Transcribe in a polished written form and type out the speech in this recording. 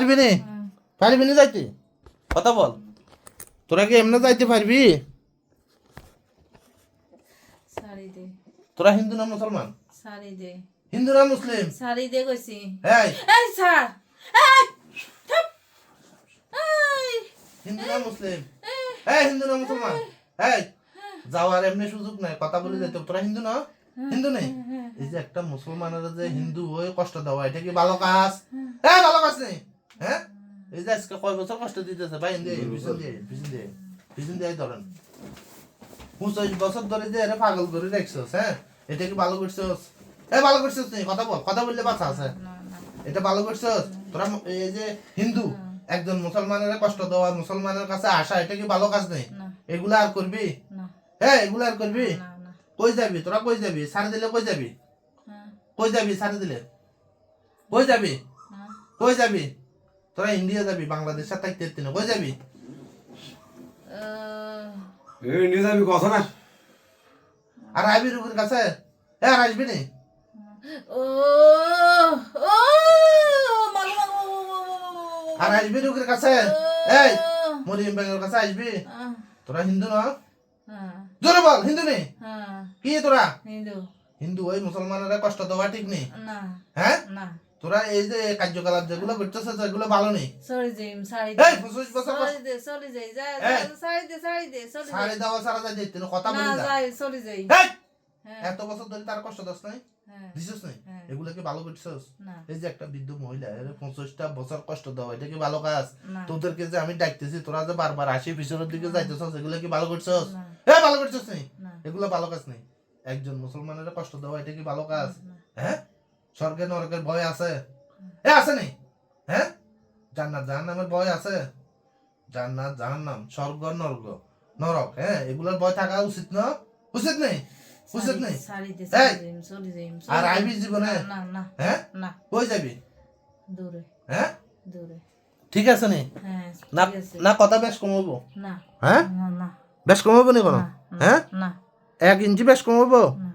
পারবি নি পারবি নি যাইতে কথা বল তোরা কি এমনি যাইতে পারবি শাড়ি দে তোরা হিন্দু না মুসলমান শাড়ি দে হিন্দু না মুসলিম শাড়ি দে কইছি এই এই স্যার এই থাপ এই হিন্দু না মুসলিম এই হিন্দু না মুসলমান এই যাওয়ার এমনি সুযোগ নাই কথা বলে যাইতে তোরা হিন্দু না হিন্দু নেই এই যে একটা মুসলমানের যে হিন্দু হয়ে কষ্ট দেওয়া এটা কি ভালো কাজ হ্যাঁ ভালো কাজ নেই হ্যাঁ এই যে আজকে কয় বছর কষ্ট দিতেছে ভাই পিছন দিয়ে ধরেন 25 বছর ধরে যে এরা পাগল করে রাখছস হ্যাঁ এটা কি ভালো করছস ভালো করছস নেই কথা বললে বাঁচা আছে এটা ভালো করছস তোরা এই যে হিন্দু একজন মুসলমানের কষ্ট দেওয়া মুসলমানের কাছে আসা এটা কি ভালো কাজ নেই এগুলা আর করবি হ্যাঁ এগুলা আর করবি কই যাবি তোরা কই যাবি ছাড়ে দিলে কই যাবি কই যাবি ছাড়ে দিলে কই যাবি কই যাবি তোরা ইন্ডিয়া যাবি বাংলাদেশ আর থাকতে না কই যাবি ইন্ডিয়া যাবি কথা না আর আইবি রুবের কাছে আর আসবি নি ও ও আর আসবি রুবের কাছে এই মরিয়ম বেগমের কাছে আসবি তোরা হিন্দু না জোরে বল হিন্দু নেই কি তোরা হিন্দু হিন্দু ওই মুসলমানেরা কষ্ট দেওয়া ঠিক নেই না হ্যাঁ না তোরা এই যে কার্যকলাপ যেগুলো করতেছে সেগুলো ভালো নেই সরি জিম শাড়ি এই 25 বছর সরি দে সরি যাই যা শাড়ি দে সরি সাড়ে দেওয়া সারা যায় যেতে কথা না বলি না যাই সরি যাই এই! হ্যাঁ এত বছর ধরে তার কষ্ট দাস নাই হ্যাঁ দিছিস নাই হ্যাঁ। এগুলো কি ভালো করছিস না এই যে একটা বৃদ্ধ মহিলা এর 25টা বছর কষ্ট দেওয়া এটা কি ভালো কাজ না। তোদেরকে যে আমি ডাকতেছি তোরা যে বারবার আসি পিছনের দিকে যাইতেছস এগুলো কি ভালো করছিস না। ভালো করছিস নাই না। এগুলো ভালো কাজ নেই একজন মুসলমানের কষ্ট দেওয়া এটা কি ভালো কাজ না। হ্যাঁ স্বর্গে নরকের ভয় আছে আছে নেই হ্যাঁ জান্নাত জাহান্নামের ভয় আছে জান্নাত জাহান্নাম স্বর্গ নরক হ্যাঁ এগুলোর ভয় থাকা উচিত না উচিত নেই উচিত নেই শাড়ি দে এই! সরি জিম আর আইবি জীবনে না না হ্যাঁ না কই যাবি দূরে হ্যাঁ দূরে ঠিক আছে নি হ্যাঁ না ঠিক আছে। না কথা বেশ কমাবো না হ্যাঁ না না বেশ কমাবো নি কোনো না, হ্যাঁ না 1 ইঞ্চি বেশ কমাবো না